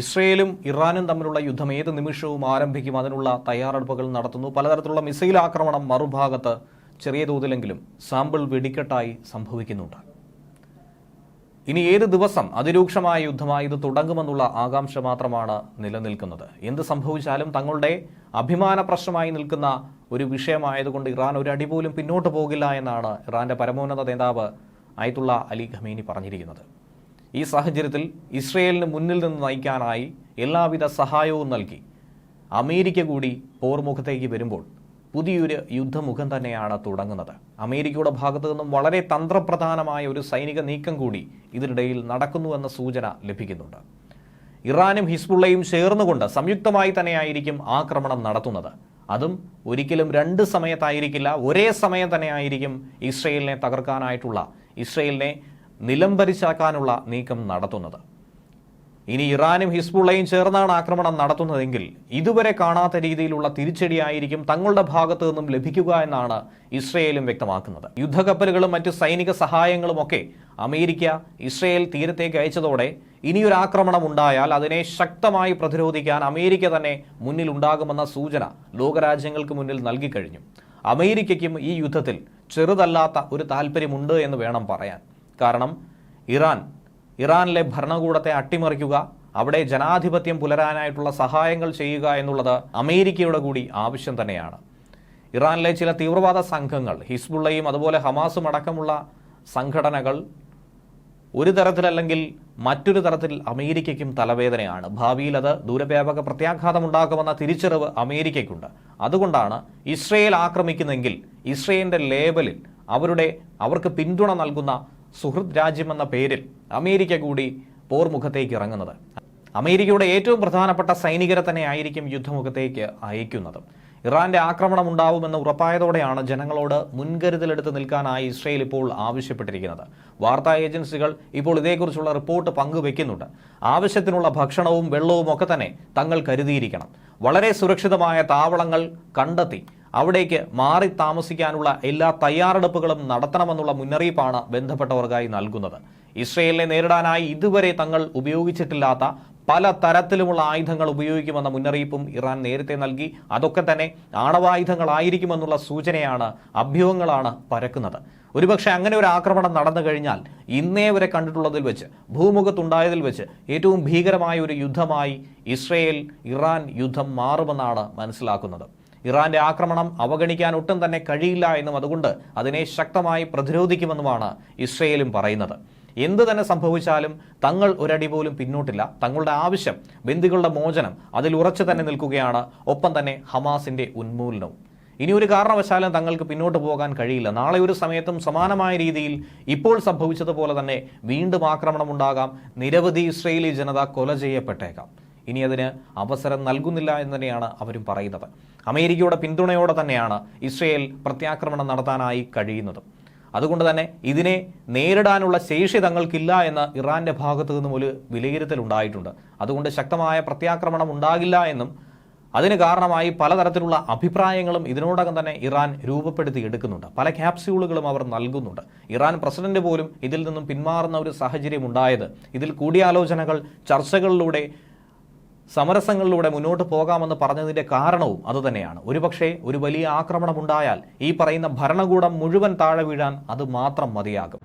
ഇസ്രയേലും ഇറാനും തമ്മിലുള്ള യുദ്ധം ഏത് നിമിഷവും ആരംഭിക്കും. അതിനുള്ള തയ്യാറെടുപ്പുകൾ നടത്തുന്നു. പലതരത്തിലുള്ള മിസൈൽ ആക്രമണം മറുഭാഗത്ത് ചെറിയ തോതിലെങ്കിലും സാമ്പിൾ വെടിക്കെട്ടായി സംഭവിക്കുന്നുണ്ട്. ഇനി ഏത് ദിവസം അതിരൂക്ഷമായ യുദ്ധമായി ഇത് തുടങ്ങുമെന്നുള്ള ആകാംക്ഷ മാത്രമാണ് നിലനിൽക്കുന്നത്. എന്ത് സംഭവിച്ചാലും തങ്ങളുടെ അഭിമാന പ്രശ്നമായി നിൽക്കുന്ന ഒരു വിഷയമായതുകൊണ്ട് ഇറാൻ ഒരടി പോലും പിന്നോട്ട് പോകില്ല എന്നാണ് ഇറാന്റെ പരമോന്നത നേതാവ് ആയത്തുള്ള അലി ഖമേനി പറഞ്ഞിരിക്കുന്നത്. ഈ സാഹചര്യത്തിൽ ഇസ്രയേലിന് മുന്നിൽ നിന്ന് നയിക്കാനായി എല്ലാവിധ സഹായവും നൽകി അമേരിക്ക കൂടി പോർമുഖത്തേക്ക് വരുമ്പോൾ പുതിയൊരു യുദ്ധമുഖം തന്നെയാണ് തുടങ്ങുന്നത്. അമേരിക്കയുടെ ഭാഗത്തു നിന്നും വളരെ തന്ത്രപ്രധാനമായ ഒരു സൈനിക നീക്കം കൂടി ഇതിനിടയിൽ നടക്കുന്നുവെന്ന സൂചന ലഭിക്കുന്നുണ്ട്. ഇറാനും ഹിസ്ബുള്ളയും ചേർന്നുകൊണ്ട് സംയുക്തമായി തന്നെയായിരിക്കും ആക്രമണം നടത്തുന്നത്. അതും ഒരിക്കലും രണ്ട് സമയത്തായിരിക്കില്ല, ഒരേ സമയം തന്നെയായിരിക്കും ഇസ്രയേലിനെ തകർക്കാനായിട്ടുള്ള, ഇസ്രയേലിനെ നിലംപരിശാക്കാനുള്ള നീക്കം നടത്തുന്നത്. ഇനി ഇറാനും ഹിസ്ബുള്ളയും ചേർന്നാണ് ആക്രമണം നടത്തുന്നതെങ്കിൽ ഇതുവരെ കാണാത്ത രീതിയിലുള്ള തിരിച്ചടിയായിരിക്കും തങ്ങളുടെ ഭാഗത്തു നിന്നും ലഭിക്കുക എന്നാണ് ഇസ്രയേലും വ്യക്തമാക്കുന്നത്. യുദ്ധക്കപ്പലുകളും മറ്റ് സൈനിക സഹായങ്ങളുമൊക്കെ അമേരിക്ക ഇസ്രയേൽ തീരത്തേക്ക് അയച്ചതോടെ ഇനിയൊരു ആക്രമണം ഉണ്ടായാൽ അതിനെ ശക്തമായി പ്രതിരോധിക്കാൻ അമേരിക്ക തന്നെ മുന്നിലുണ്ടാകുമെന്ന സൂചന ലോകരാജ്യങ്ങൾക്ക് മുന്നിൽ നൽകിക്കഴിഞ്ഞു. അമേരിക്കയ്ക്കും ഈ യുദ്ധത്തിൽ ചെറുതല്ലാത്ത ഒരു താല്പര്യമുണ്ട് എന്ന് വേണം പറയാൻ. കാരണം ഇറാനിലെ ഭരണകൂടത്തെ അട്ടിമറിക്കുക, അവിടെ ജനാധിപത്യം പുലരാനായിട്ടുള്ള സഹായങ്ങൾ ചെയ്യുക എന്നുള്ളത് അമേരിക്കയുടെ കൂടി ആവശ്യം തന്നെയാണ്. ഇറാനിലെ ചില തീവ്രവാദ സംഘങ്ങൾ, ഹിസ്ബുള്ളയും അതുപോലെ ഹമാസും അടക്കമുള്ള സംഘടനകൾ ഒരു തരത്തിലല്ലെങ്കിൽ മറ്റൊരു തരത്തിൽ അമേരിക്കയ്ക്കും തലവേദനയാണ്. ഭാവിയിൽ അത് ദൂരവ്യാപക പ്രത്യാഘാതമുണ്ടാക്കുമെന്ന തിരിച്ചറിവ് അമേരിക്കയ്ക്കുണ്ട്. അതുകൊണ്ടാണ് ഇസ്രയേൽ ആക്രമിക്കുന്നെങ്കിൽ ഇസ്രയേലിന്റെ ലേബലിൽ അവർക്ക് പിന്തുണ നൽകുന്ന സുഹൃത് രാജ്യമെന്ന പേരിൽ അമേരിക്ക കൂടി പോർമുഖത്തേക്ക് ഇറങ്ങുന്നത്. അമേരിക്കയുടെ ഏറ്റവും പ്രധാനപ്പെട്ട സൈനികരെ തന്നെ ആയിരിക്കും യുദ്ധമുഖത്തേക്ക് അയക്കുന്നത്. ഇറാന്റെ ആക്രമണം ഉണ്ടാവുമെന്ന് ഉറപ്പായതോടെയാണ് ജനങ്ങളോട് മുൻകരുതലെടുത്ത് നിൽക്കാനായി ഇസ്രയേൽ ഇപ്പോൾ ആവശ്യപ്പെട്ടിരിക്കുന്നത്. വാർത്താ ഏജൻസികൾ ഇപ്പോൾ ഇതേക്കുറിച്ചുള്ള റിപ്പോർട്ട് പങ്കുവെക്കുന്നുണ്ട്. ആവശ്യത്തിനുള്ള ഭക്ഷണവും വെള്ളവും ഒക്കെ തന്നെ തങ്ങൾ കരുതിയിരിക്കണം. വളരെ സുരക്ഷിതമായ താവളങ്ങൾ കണ്ടെത്തി അവിടേക്ക് മാറി താമസിക്കാനുള്ള എല്ലാ തയ്യാറെടുപ്പുകളും നടത്തണമെന്നുള്ള മുന്നറിയിപ്പാണ് ബന്ധപ്പെട്ടവർക്കായി നൽകുന്നത്. ഇസ്രയേലിനെ നേരിടാനായി ഇതുവരെ തങ്ങൾ ഉപയോഗിച്ചിട്ടില്ലാത്ത പല തരത്തിലുമുള്ള ആയുധങ്ങൾ ഉപയോഗിക്കുമെന്ന മുന്നറിയിപ്പും ഇറാൻ നേരത്തെ നൽകി. അതൊക്കെ തന്നെ ആണവായുധങ്ങളായിരിക്കുമെന്നുള്ള സൂചനയാണ്, അഭ്യൂഹങ്ങളാണ് പരക്കുന്നത്. ഒരുപക്ഷെ അങ്ങനെ ഒരു ആക്രമണം നടന്നു കഴിഞ്ഞാൽ ഇന്നേ വരെ കണ്ടിട്ടുള്ളതിൽ വെച്ച്, ഭൂമുഖത്തുണ്ടായതിൽ വെച്ച് ഏറ്റവും ഭീകരമായ ഒരു യുദ്ധമായി ഇസ്രയേൽ ഇറാൻ യുദ്ധം മാറുമെന്നാണ് മനസ്സിലാക്കുന്നത്. ഇറാന്റെ ആക്രമണം അവഗണിക്കാൻ ഒട്ടും തന്നെ കഴിയില്ല എന്നും അതുകൊണ്ട് അതിനെ ശക്തമായി പ്രതിരോധിക്കുമെന്നുമാണ് ഇസ്രയേലും പറയുന്നത്. എന്ത് തന്നെ സംഭവിച്ചാലും തങ്ങൾ ഒരടി പോലും പിന്നോട്ടില്ല. തങ്ങളുടെ ആവശ്യം, ബന്ദികളുടെ മോചനം, അതിൽ ഉറച്ചു തന്നെ നിൽക്കുകയാണ്. ഒപ്പം തന്നെ ഹമാസിന്റെ ഉന്മൂലനവും. ഇനി ഒരു കാരണവശാലും തങ്ങൾക്ക് പിന്നോട്ട് പോകാൻ കഴിയില്ല. നാളെ ഒരു സമയത്തും സമാനമായ രീതിയിൽ ഇപ്പോൾ സംഭവിച്ചതുപോലെ തന്നെ വീണ്ടും ആക്രമണം ഉണ്ടാകാം. നിരവധി ഇസ്രയേലി ജനത കൊല ചെയ്യപ്പെട്ടേക്കാം. ഇനി അതിന് അവസരം നൽകുന്നില്ല എന്ന് തന്നെയാണ് അവരും പറയുന്നത്. അമേരിക്കയുടെ പിന്തുണയോടെ തന്നെയാണ് ഇസ്രയേൽ പ്രത്യാക്രമണം നടത്താനായി കഴിയുന്നത്. അതുകൊണ്ട് തന്നെ ഇതിനെ നേരിടാനുള്ള ശേഷി തങ്ങൾക്കില്ല എന്ന് ഇറാന്റെ ഭാഗത്തു നിന്നും ഒരു വിലയിരുത്തലുണ്ടായിട്ടുണ്ട്. അതുകൊണ്ട് ശക്തമായ പ്രത്യാക്രമണം ഉണ്ടാകില്ല എന്നും അതിന് കാരണമായി പലതരത്തിലുള്ള അഭിപ്രായങ്ങളും ഇതിനോടകം തന്നെ ഇറാൻ രൂപപ്പെടുത്തി എടുക്കുന്നുണ്ട്. പല ക്യാപ്സ്യൂളുകളും അവർ നൽകുന്നുണ്ട്. ഇറാൻ പ്രസിഡന്റ് പോലും ഇതിൽ നിന്നും പിന്മാറുന്ന ഒരു സാഹചര്യം ഉണ്ടായത് ഇതിൽ കൂടിയാലോചനകൾ, ചർച്ചകളിലൂടെ, സമരസങ്ങളിലൂടെ മുന്നോട്ട് പോകാമെന്ന് പറഞ്ഞതിന്റെ കാരണവും അതുതന്നെയാണ്. ഒരുപക്ഷെ ഒരു വലിയ ആക്രമണം ഉണ്ടായാൽ ഈ പറയുന്ന ഭരണകൂടം മുഴുവൻ താഴെ വീഴാൻ അത് മാത്രം മതിയാകും.